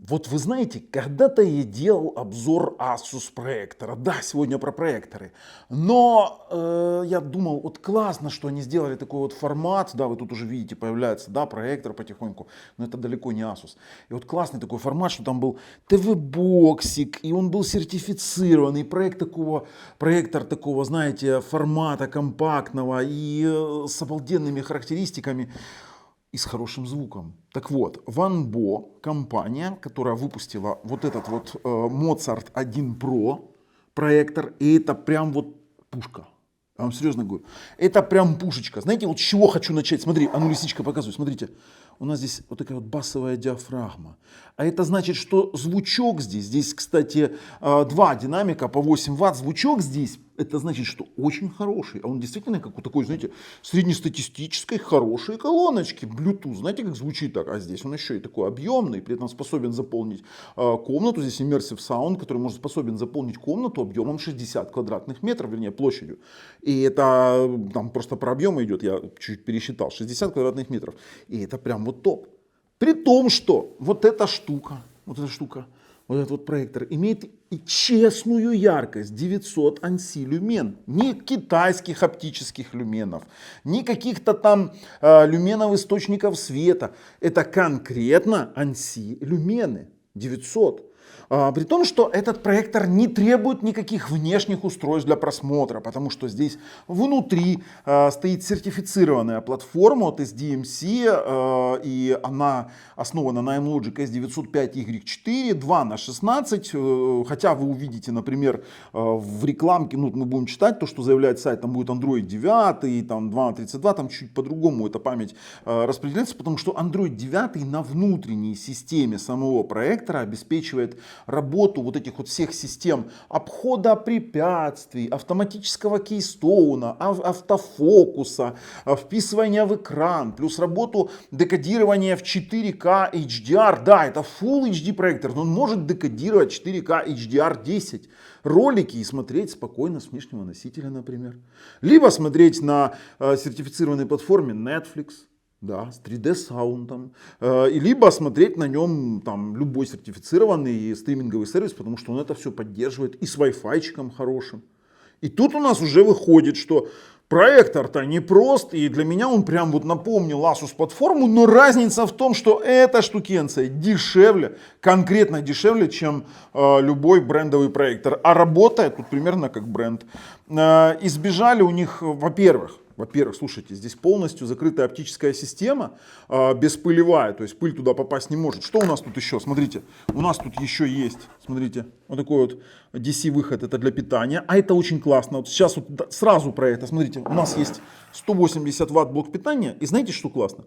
Вот вы знаете, когда-то я делал обзор Asus проектора. Да, сегодня про проекторы. Но я думал, вот классно, что они сделали такой вот формат. Да, вы тут уже видите, появляется, да, проектор потихоньку. Но это далеко не Asus. И вот классный такой формат, что там был ТВ-боксик, и он был сертифицированный. Проектор такого, знаете, формата компактного и с обалденными характеристиками. И с хорошим звуком. Так вот, Ванбо, компания, которая выпустила вот этот вот Mozart 1 Pro проектор, и это прям вот пушка. Я вам серьезно говорю. Это прям пушечка. Знаете, вот с чего хочу начать? Смотри, а ну лисичка показываю, смотрите. У нас здесь вот такая вот басовая диафрагма. А это значит, что звучок здесь, кстати, два динамика по 8 Вт. Звучок здесь, это значит, что очень хороший. А он действительно как вот такой, знаете, среднестатистической хорошей колоночки. Bluetooth, знаете, как звучит так? А здесь он еще и такой объемный, при этом способен заполнить комнату. Здесь Immersive Sound, который может способен заполнить комнату объемом 60 квадратных метров, вернее, площадью. И это там просто про объемы идет, я чуть пересчитал, 60 квадратных метров. И это прям вот топ. При том, что вот эта штука, вот этот вот проектор имеет и честную яркость 900 ANSI люмен. Не китайских оптических люменов, не каких-то там люменов источников света. Это конкретно ANSI люмены 900. При том, что этот проектор не требует никаких внешних устройств для просмотра, потому что здесь внутри стоит сертифицированная платформа от SDMC, и она основана на Amlogic S905Y4 2/16, хотя вы увидите, например, в рекламке, ну, мы будем читать то, что заявляет сайт, там будет Android 9, там 2/32, там чуть по-другому эта память распределяется, потому что Android 9 на внутренней системе самого проектора обеспечивает работу вот этих вот всех систем обхода препятствий, автоматического кейстоуна, автофокуса, вписывания в экран, плюс работу декодирования в 4К HDR. Да, это Full HD проектор, но он может декодировать 4К HDR10 ролики и смотреть спокойно с внешнего носителя, например. Либо смотреть на сертифицированной платформе Netflix. Да, с 3D саундом. И либо смотреть на нем там любой сертифицированный стриминговый сервис, потому что он это все поддерживает и с Wi-Fi хорошим. И тут у нас уже выходит, что проектор-то непрост, и для меня он прям вот напомнил Asus платформу, но разница в том, что эта штукенция дешевле, конкретно дешевле, чем любой брендовый проектор. А работает тут примерно как бренд. Избежали у них, во-первых, слушайте, здесь полностью закрытая оптическая система, беспылевая, то есть пыль туда попасть не может. Что у нас тут еще? Смотрите, у нас тут еще есть, смотрите, вот такой вот DC-выход, это для питания, а это очень классно. Вот сейчас вот сразу про это, смотрите, у нас есть 180 Вт блок питания, и знаете, что классно?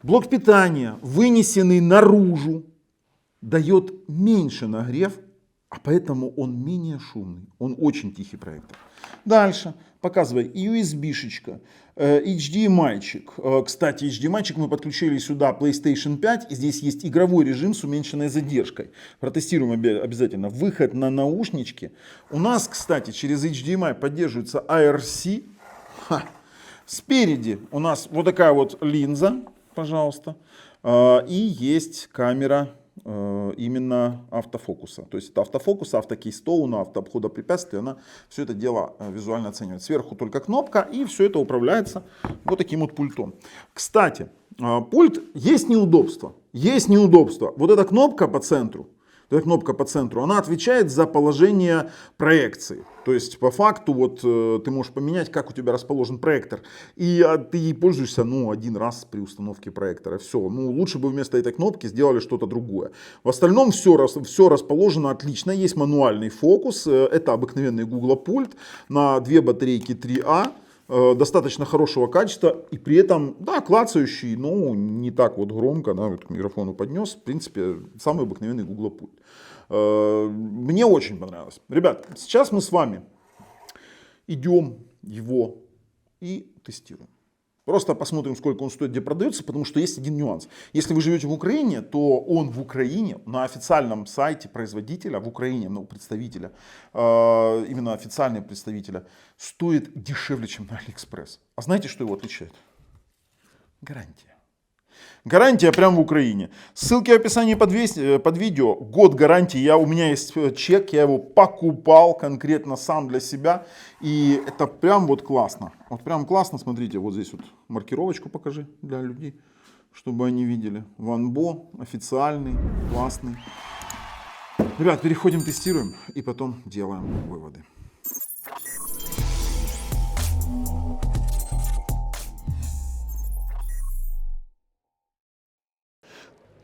Блок питания, вынесенный наружу, дает меньше нагрев, а поэтому он менее шумный, он очень тихий проектор. Дальше. Показывай, USB-шечка, HDMI-чик. Кстати, HDMI-чик мы подключили сюда PlayStation 5. И здесь есть игровой режим с уменьшенной задержкой. Протестируем обязательно. Выход на наушнички. У нас, кстати, через HDMI поддерживается IRC. Спереди у нас вот такая вот линза, пожалуйста. И есть камера именно автофокуса. То есть это автофокус, автокейстоуна, автообхода препятствий, она все это дело визуально оценивает. Сверху только кнопка, и все это управляется вот таким вот пультом. Кстати, пульт есть неудобство. Есть неудобство. Вот эта кнопка по центру, она отвечает за положение проекции. То есть по факту вот ты можешь поменять, как у тебя расположен проектор. И ты ей пользуешься один раз при установке проектора. Все. Лучше бы вместо этой кнопки сделали что-то другое. В остальном все расположено отлично. Есть мануальный фокус. Это обыкновенный Google пульт на 2 батарейки 3А. Достаточно хорошего качества и при этом, да, клацающий, но не так вот громко, да, вот к микрофону поднес, в принципе, самый обыкновенный Google пульт. Мне очень понравилось. Ребят, сейчас мы с вами идем его и тестируем. Просто посмотрим, сколько он стоит, где продается, потому что есть один нюанс. Если вы живете в Украине, то он в Украине, на официальном сайте производителя, в Украине, представителя, именно официального представителя, стоит дешевле, чем на Алиэкспресс. А знаете, что его отличает? Гарантия. Гарантия прямо в Украине. Ссылки в описании под видео. Год гарантии. У меня есть чек, я его покупал конкретно сам для себя. И это прям вот классно. Вот прям классно. Смотрите, вот здесь вот маркировочку покажи для людей, чтобы они видели. Ванбо официальный, классный. Ребят, переходим, тестируем и потом делаем выводы.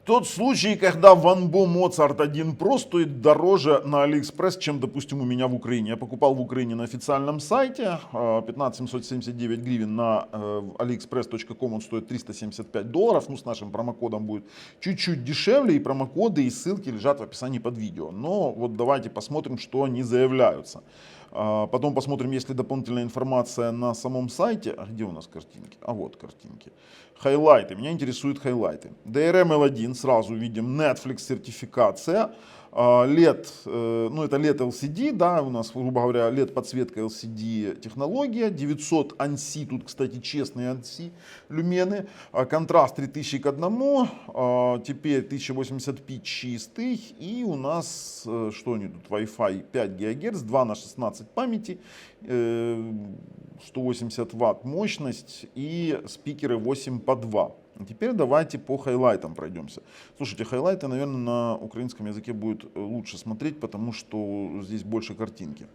Тот случай, когда Ванбо Mozart 1 Pro стоит дороже на AliExpress, чем, допустим, у меня в Украине. Я покупал в Украине на официальном сайте, 15 779 гривен, на aliexpress.com он стоит $375, ну с нашим промокодом будет чуть-чуть дешевле, и промокоды и ссылки лежат в описании под видео. Но вот давайте посмотрим, что они заявляются. Потом посмотрим, есть ли дополнительная информация на самом сайте. А где у нас картинки? А вот картинки. Хайлайты. Меня интересуют хайлайты. DRM L1, сразу видим, Netflix сертификация. LED, ну это LED LCD, да, у нас, грубо говоря, LED подсветка LCD технология. 900 ANSI, тут, кстати, честные ANSI люмены. Контраст 3000 к 1, теперь 1080p чистый. И у нас, что они тут, Wi-Fi 5 ГГц, 2 на 16 памяти, 180 Вт мощность и спикеры 8 по 2. Теперь давайте по хайлайтам пройдемся. Слушайте, хайлайты, наверное, на украинском языке будет лучше смотреть, потому что здесь больше картинки.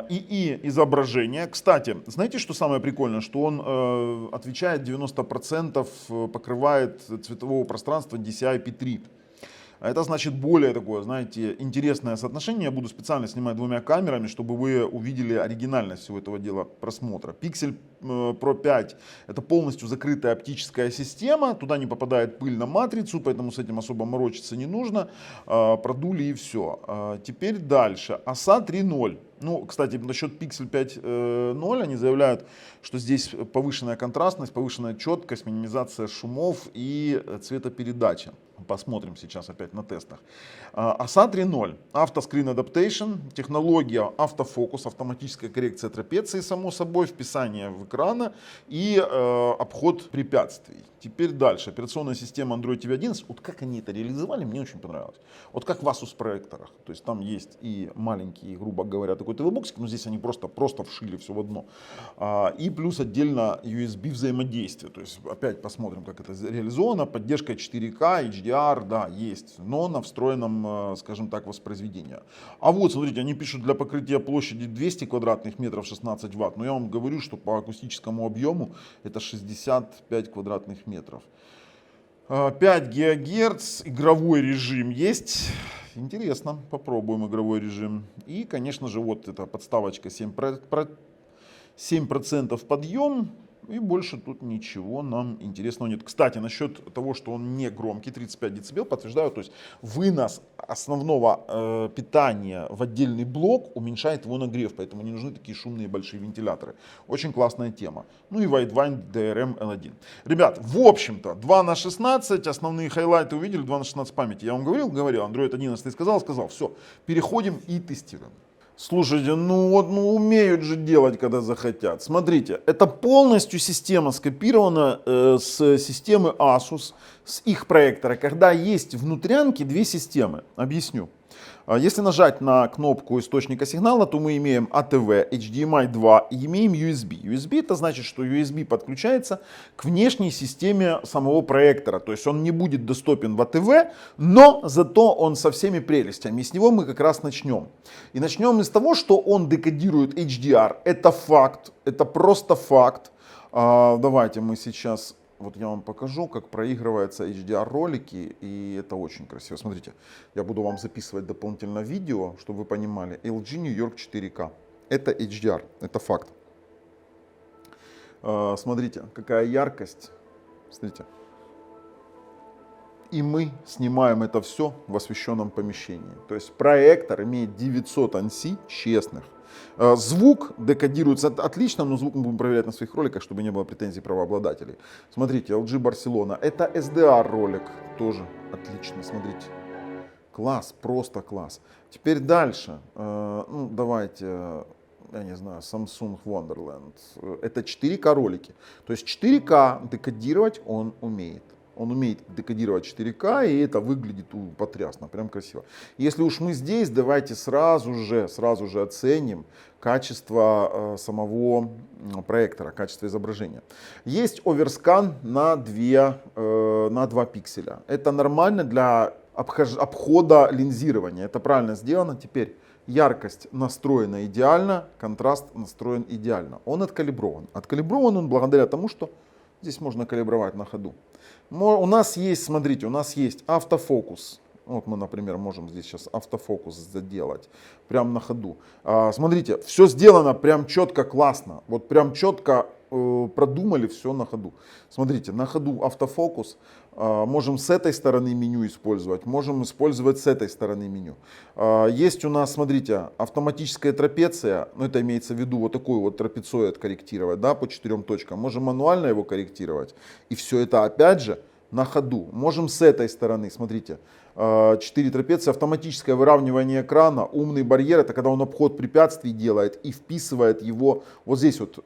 И изображение. Кстати, знаете, что самое прикольное? Что он отвечает 90%, покрывает цветового пространства DCI-P3. Это значит более такое, знаете, интересное соотношение. Я буду специально снимать двумя камерами, чтобы вы увидели оригинальность всего этого дела просмотра. Pixel Pro 5 это полностью закрытая оптическая система. Туда не попадает пыль на матрицу, поэтому с этим особо морочиться не нужно. Продули и все. Теперь дальше. OSA 3.0. Ну, кстати, насчет Pixel 5.0 они заявляют, что здесь повышенная контрастность, повышенная четкость, минимизация шумов и цветопередача. Посмотрим сейчас опять на тестах. OSA 3.0. Auto Screen Adaptation. Технология автофокус, автоматическая коррекция трапеции, само собой, вписание в экрана и обход препятствий. Теперь дальше. Операционная система Android TV 11. Вот как они это реализовали, мне очень понравилось. Вот как в Asus проекторах. То есть там есть и маленький, грубо говоря, такой ТВ-боксик, но здесь они просто вшили все в одно. И плюс отдельно USB взаимодействие. То есть опять посмотрим, как это реализовано. Поддержка 4К, HDR, да, есть, но на встроенном, скажем так, воспроизведении. А вот, смотрите, они пишут для покрытия площади 200 квадратных метров 16 Вт. Но я вам говорю, что по акустическому объему это 65 квадратных метров. 5 ГГц, игровой режим есть. Интересно, попробуем игровой режим. И, конечно же, вот эта подставочка 7% подъем. И больше тут ничего нам интересного нет. Кстати, насчет того, что он не громкий, 35 дБ, подтверждаю, то есть вынос основного питания в отдельный блок уменьшает его нагрев, поэтому не нужны такие шумные большие вентиляторы. Очень классная тема. Ну и Widevine DRM L1. Ребят, в общем-то, 2 на 16, основные хайлайты увидели, 2 на 16 памяти. Я вам говорил, Android 11 сказал, все, переходим и тестируем. Слушайте, ну умеют же делать, когда захотят. Смотрите, это полностью система скопирована с системы Asus, с их проектора, когда есть внутрянки две системы. Объясню. Если нажать на кнопку источника сигнала, то мы имеем ATV, HDMI 2 и имеем USB. USB это значит, что USB подключается к внешней системе самого проектора. То есть он не будет доступен в ATV, но зато он со всеми прелестями. И с него мы как раз начнем. И начнем с того, что он декодирует HDR. Это факт, это просто факт. Давайте мы сейчас... Вот я вам покажу, как проигрываются HDR ролики, и это очень красиво. Смотрите, я буду вам записывать дополнительно видео, чтобы вы понимали. LG New York 4K. Это HDR, это факт. Смотрите, какая яркость. Смотрите. И мы снимаем это все в освещенном помещении. То есть проектор имеет 900 ANSI честных. Звук декодируется отлично, но звук мы будем проверять на своих роликах, чтобы не было претензий правообладателей. Смотрите, LG Barcelona. Это SDR ролик. Тоже отлично, смотрите. Класс, просто класс. Теперь дальше. Ну, давайте, я не знаю, Samsung Wonderland. Это 4К ролики. То есть 4К декодировать он умеет. Он умеет декодировать 4К, и это выглядит потрясно, прям красиво. Если уж мы здесь, давайте сразу же оценим качество самого проектора, качество изображения. Есть оверскан на 2 пикселя. Это нормально для обхода линзирования. Это правильно сделано. Теперь яркость настроена идеально, контраст настроен идеально. Он откалиброван. Откалиброван он благодаря тому, что здесь можно калибровать на ходу. У нас есть, смотрите, у нас есть автофокус. Вот мы, например, можем здесь сейчас автофокус заделать прямо на ходу. Смотрите, все сделано прям четко, классно. Вот прям четко продумали все на ходу. Смотрите, на ходу автофокус. Можем с этой стороны меню использовать, можем использовать с этой стороны меню. Есть у нас, смотрите, автоматическая трапеция, ну это имеется в виду вот такой вот трапециоид корректировать, да, по 4 точкам. Можем мануально его корректировать. И все это опять же на ходу. Можем с этой стороны, смотрите, 4 трапеции, автоматическое выравнивание экрана, умный барьер, это когда он обход препятствий делает и вписывает его, вот здесь вот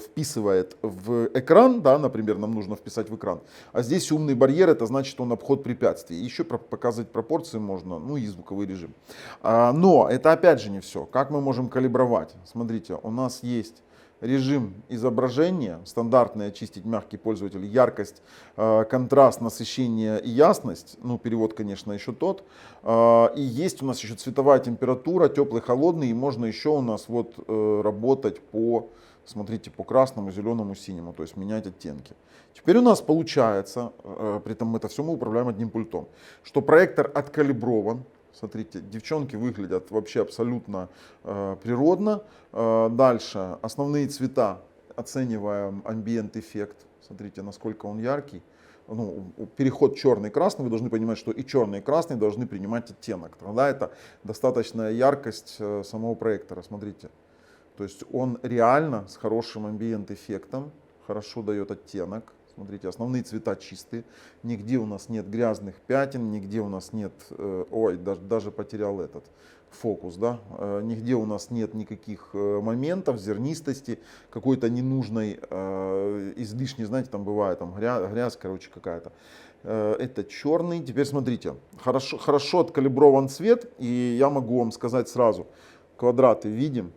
вписывает в экран, да, например, нам нужно вписать в экран, а здесь умный барьер, это значит он обход препятствий. Еще показывать пропорции можно, ну и звуковой режим. Но это опять же не все. Как мы можем калибровать? Смотрите, у нас есть режим изображения, стандартный очистить мягкий пользователь, яркость, контраст, насыщение и ясность, ну перевод, конечно, еще тот. И есть у нас еще цветовая температура, теплый, холодный, и можно еще у нас вот работать по, смотрите, по красному, зеленому, синему, то есть менять оттенки. Теперь у нас получается, при этом это все мы управляем одним пультом, что проектор откалиброван. Смотрите, девчонки выглядят вообще абсолютно природно. Дальше основные цвета, оцениваем ambient эффект. Смотрите, насколько он яркий. Ну, переход черный-красный, вы должны понимать, что и черный, и красный должны принимать оттенок. Тогда это достаточная яркость самого проектора. Смотрите, то есть он реально с хорошим ambient эффектом, хорошо дает оттенок. Смотрите, основные цвета чистые, нигде у нас нет грязных пятен, нигде у нас нет, ой, даже потерял этот фокус, да, нигде у нас нет никаких моментов зернистости, какой-то ненужной, излишней, знаете, там бывает там грязь, короче, какая-то. Это черный. Теперь смотрите, хорошо откалиброван цвет, и я могу вам сказать сразу, квадраты видим,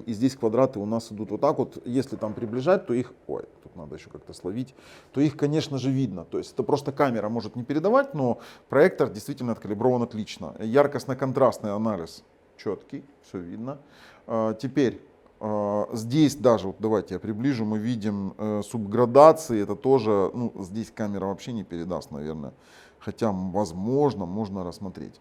и здесь квадраты у нас идут вот так вот. Если там приближать, то их, ой, тут надо еще как-то словить, то их, конечно же, видно. То есть это просто камера может не передавать, но проектор действительно откалиброван отлично. Яркостно-контрастный анализ четкий, все видно. Теперь здесь даже, вот давайте я приближу, мы видим субградации, это тоже, ну, здесь камера вообще не передаст, наверное, хотя, возможно, можно рассмотреть.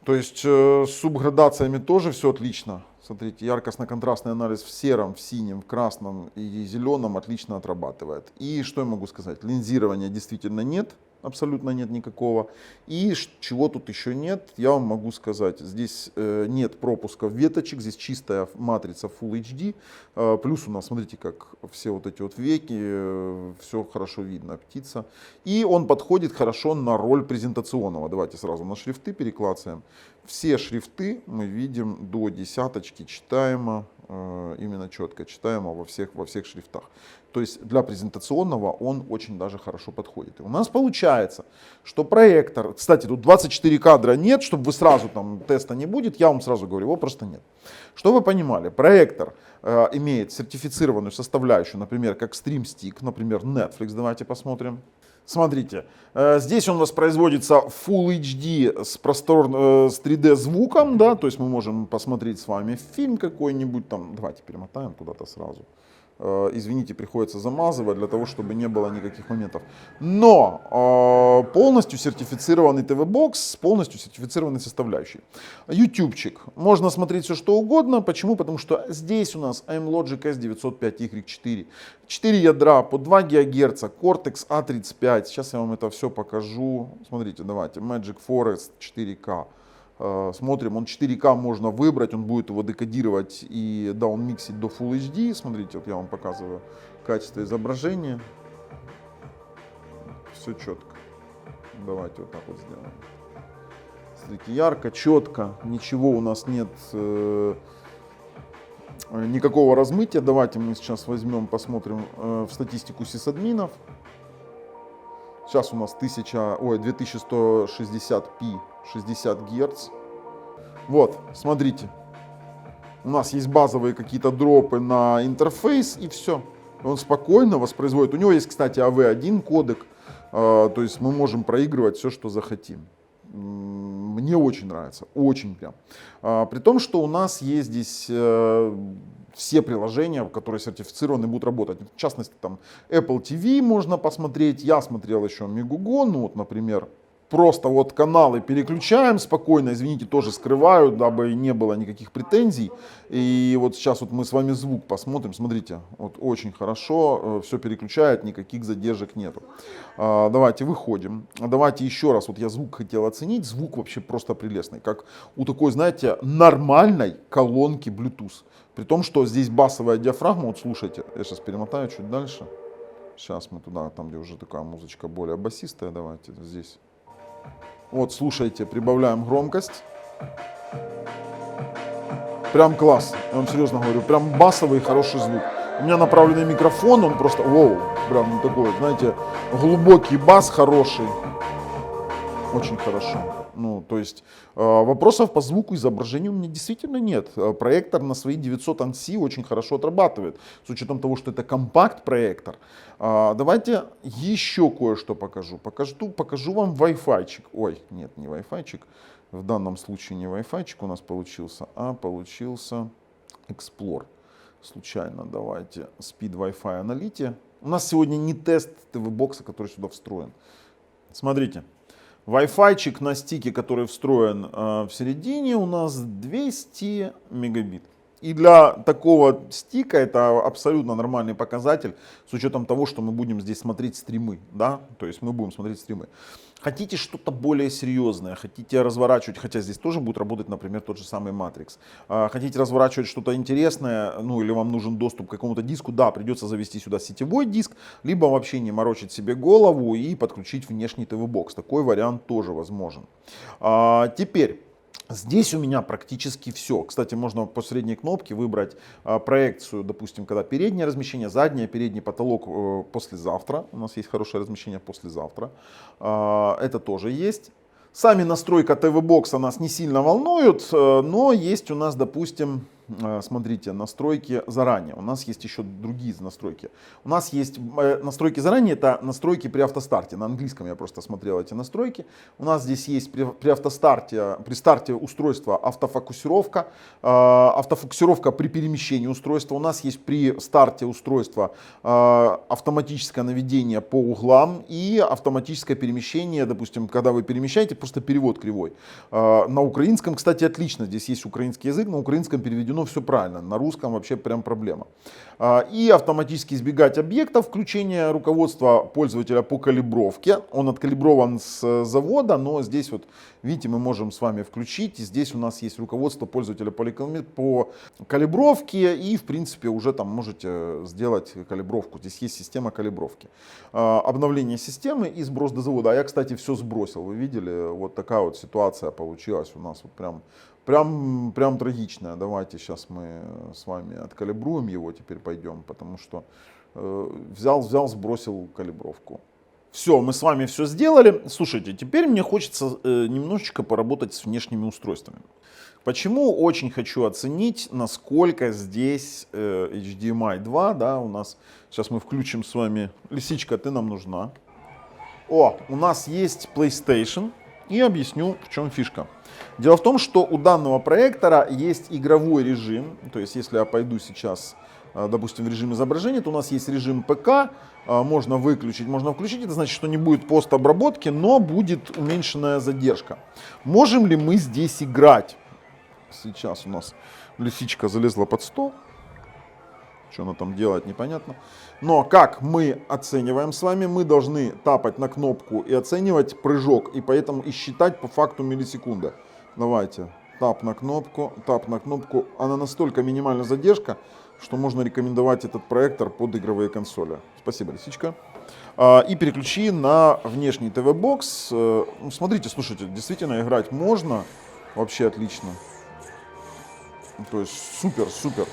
То есть с субградациями тоже все отлично. Смотрите, яркостно-контрастный анализ в сером, в синем, в красном и зеленом отлично отрабатывает. И что я могу сказать? Линзирования действительно нет, абсолютно нет никакого. И чего тут еще нет, я вам могу сказать. Здесь нет пропусков веточек, здесь чистая матрица Full HD. Плюс у нас, смотрите, как все вот эти вот веки, все хорошо видно, птица. И он подходит хорошо на роль презентационного. Давайте сразу на шрифты переклацаем. Все шрифты мы видим до десяточки читаемо, именно четко читаемо во всех шрифтах. То есть для презентационного он очень даже хорошо подходит. И у нас получается, что проектор, кстати, тут 24 кадра нет, чтобы вы сразу там теста не будет, я вам сразу говорю, его просто нет. Чтобы вы понимали, проектор имеет сертифицированную составляющую, например, как StreamStick, например, Netflix, давайте посмотрим. Смотрите, здесь он воспроизводится Full HD с 3D звуком, да, то есть мы можем посмотреть с вами фильм какой-нибудь там, давайте перемотаем куда-то сразу. Извините, приходится замазывать для того, чтобы не было никаких моментов. Но полностью сертифицированный ТВ-бокс с полностью сертифицированной составляющей. Ютубчик. Можно смотреть все что угодно. Почему? Потому что здесь у нас AMLogic S905Y4. 4 ядра по 2 ГГц, Cortex A35. Сейчас я вам это все покажу. Смотрите, давайте. Magic Forest 4К. Смотрим, он 4К можно выбрать, он будет его декодировать и даунмиксить до Full HD. Смотрите, вот я вам показываю качество изображения. Все четко. Давайте вот так вот сделаем. Смотрите, ярко, четко, ничего у нас нет, никакого размытия. Давайте мы сейчас возьмем, посмотрим в статистику сисадминов. Сейчас у нас 2160p 60 Гц. Вот, смотрите. У нас есть базовые какие-то дропы на интерфейс и все. Он спокойно воспроизводит. У него есть, кстати, AV1 кодек. То есть мы можем проигрывать все, что захотим. Мне очень нравится, очень прям. При том, что у нас есть здесь все приложения, которые сертифицированы, будут работать. В частности, там Apple TV можно посмотреть. Я смотрел еще Megugo, ну вот, например. Просто вот каналы переключаем спокойно, извините, тоже скрываю, дабы не было никаких претензий. И вот сейчас вот мы с вами звук посмотрим, смотрите, вот очень хорошо, все переключает, никаких задержек нету. Давайте выходим, давайте еще раз, вот я звук хотел оценить, звук вообще просто прелестный, как у такой, знаете, нормальной колонки Bluetooth. При том, что здесь басовая диафрагма, вот слушайте, я сейчас перемотаю чуть дальше. Сейчас мы туда, там где уже такая музычка более басистая, давайте здесь. Вот, слушайте, прибавляем громкость. Прям класс, я вам серьезно говорю, прям басовый хороший звук. У меня направленный микрофон, он просто, воу, прям такой, знаете, глубокий бас хороший. Очень хорошо. Ну, то есть вопросов по звуку и изображению у меня действительно нет. Проектор на свои 900 ANSI очень хорошо отрабатывает, с учетом того, что это компакт-проектор. Давайте еще кое-что покажу. Покажу вам Wi-Fi-чик. Ой, нет, не Wi-Fi-чик. В данном случае не Wi-Fi-чик у нас получился, а получился Explore. Случайно давайте Speed Wi-Fi Analyte. У нас сегодня не тест TV-бокса, который сюда встроен. Смотрите. Wi-Fi-чик на стике, который встроен в середине, у нас 200 мегабит. И для такого стика это абсолютно нормальный показатель, с учетом того, что мы будем здесь смотреть стримы. Да? То есть мы будем смотреть стримы. Хотите что-то более серьезное, хотите разворачивать, хотя здесь тоже будет работать, например, тот же самый Matrix. Хотите разворачивать что-то интересное, ну или вам нужен доступ к какому-то диску, да, придется завести сюда сетевой диск, либо вообще не морочить себе голову и подключить внешний TV-бокс. Такой вариант тоже возможен. Теперь. Здесь у меня практически все. Кстати, можно по средней кнопке выбрать проекцию, допустим, когда переднее размещение, заднее, передний потолок послезавтра. У нас есть хорошее размещение послезавтра. Это тоже есть. Сами настройка TV-бокса нас не сильно волнуют, но есть у нас, допустим, смотрите, настройки заранее. У нас есть еще другие настройки. У нас есть настройки заранее, это настройки при автостарте. На английском я просто смотрел эти настройки. У нас здесь есть при автостарте, при старте устройства автофокусировка, автофокусировка при перемещении устройства. У нас есть при старте устройства автоматическое наведение по углам и автоматическое перемещение, допустим, когда вы перемещаете, просто перевод кривой. На украинском, кстати, отлично. Здесь есть украинский язык, на украинском переведено все правильно, на русском вообще прям проблема. И автоматически избегать объектов, включение руководства пользователя по калибровке. Он откалиброван с завода, но здесь вот, видите, мы можем с вами включить. И здесь у нас есть руководство пользователя по калибровке. И, в принципе, уже там можете сделать калибровку. Здесь есть система калибровки. Обновление системы и сброс до завода. А я, кстати, все сбросил. Вы видели? Вот такая вот ситуация получилась у нас. Вот прям трагичная. Давайте сейчас мы с вами откалибруем его, теперь пойдем, потому что взял, сбросил калибровку. Все, мы с вами все сделали. Слушайте, теперь мне хочется немножечко поработать с внешними устройствами. Почему? Очень хочу оценить, насколько здесь HDMI 2, да, у нас, сейчас мы включим с вами, Лисичка, ты нам нужна. У нас есть PlayStation, и объясню, в чем фишка. Дело в том, что у данного проектора есть игровой режим, то есть если я пойду сейчас, допустим, в режим изображения, то у нас есть режим ПК, можно выключить, можно включить, это значит, что не будет постобработки, но будет уменьшенная задержка. Можем ли мы здесь играть? Сейчас у нас Лисичка залезла под стол, что она там делает, непонятно. Но как мы оцениваем с вами, мы должны тапать на кнопку и оценивать прыжок, и поэтому и считать по факту миллисекунды. Давайте, тап на кнопку, она настолько минимальная задержка, что можно рекомендовать этот проектор под игровые консоли. Спасибо, Лисичка. И переключи на внешний ТВ-бокс. Смотрите, слушайте, действительно играть можно, вообще отлично. То есть супер.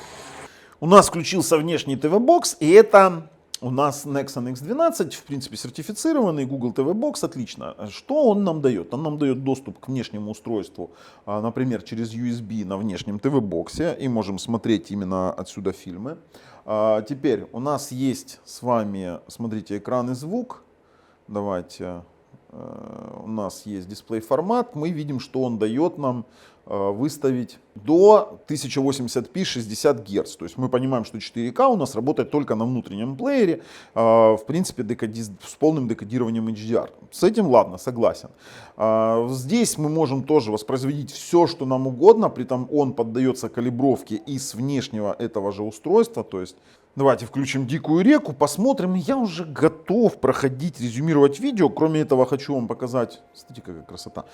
У нас включился внешний ТВ-бокс, и это У нас Nexon X12, в принципе, сертифицированный, Google TV Box, отлично. Что он нам дает? Он нам дает доступ к внешнему устройству, например, через USB на внешнем TV-боксе, и можем смотреть именно отсюда фильмы. Теперь у нас есть с вами, смотрите, экран и звук. Давайте, у нас есть дисплей формат, мы видим, что он дает нам выставить до 1080p 60 Гц. То есть мы понимаем, что 4К у нас работает только на внутреннем плеере, в принципе, с полным декодированием HDR. С этим ладно, согласен. Здесь мы можем тоже воспроизводить все, что нам угодно, при этом он поддается калибровке и с внешнего этого же устройства. То есть давайте включим «Дикую реку», посмотрим. Я уже готов проходить, резюмировать видео. Кроме этого, хочу вам показать, смотрите, какая красота,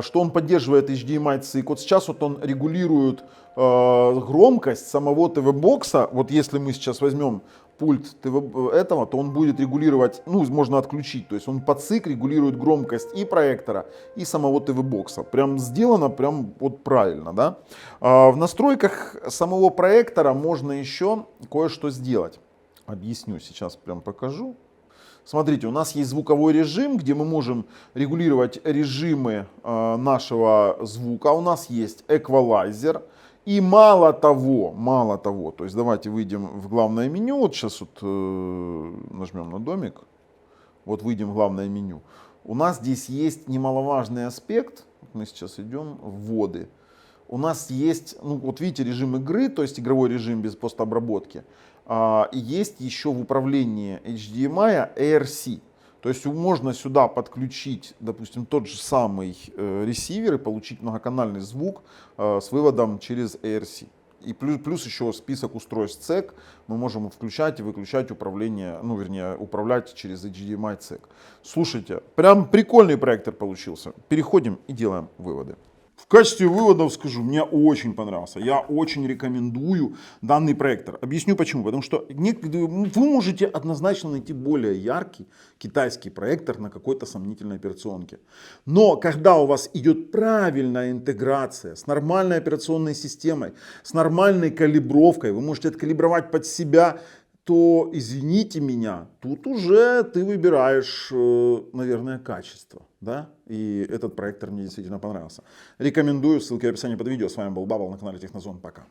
что он поддерживает HDMI-цик. Вот сейчас вот он регулирует громкость самого ТВ-бокса. Вот если мы сейчас возьмем пульт этого, то он будет регулировать, ну, можно отключить. То есть он под ЦИК регулирует громкость и проектора, и самого ТВ-бокса. Прям сделано, прям вот правильно, да. В настройках самого проектора можно еще кое-что сделать. Объясню, сейчас прям покажу. Смотрите, у нас есть звуковой режим, где мы можем регулировать режимы нашего звука. У нас есть эквалайзер. И мало того, то есть давайте выйдем в главное меню, вот сейчас вот нажмем на домик, вот выйдем в главное меню. У нас здесь есть немаловажный аспект, мы сейчас идем в вводы. У нас есть, ну вот видите, режим игры, то есть игровой режим без постобработки. И есть еще в управлении HDMI ARC. То есть можно сюда подключить, допустим, тот же самый ресивер и получить многоканальный звук с выводом через ARC. И плюс еще список устройств CEC. Мы можем включать и выключать управление, ну вернее, управлять через HDMI CEC. Слушайте, прям прикольный проектор получился. Переходим и делаем выводы. В качестве выводов скажу, мне очень понравился. Я очень рекомендую данный проектор. Объясню почему. Потому что вы можете однозначно найти более яркий китайский проектор на какой-то сомнительной операционке. Но когда у вас идет правильная интеграция с нормальной операционной системой, с нормальной калибровкой, вы можете откалибровать под себя, то, извините меня, тут уже ты выбираешь, наверное, качество. Да? И этот проектор мне действительно понравился. Рекомендую, ссылки в описании под видео. С вами был Бабл на канале Технозон. Пока.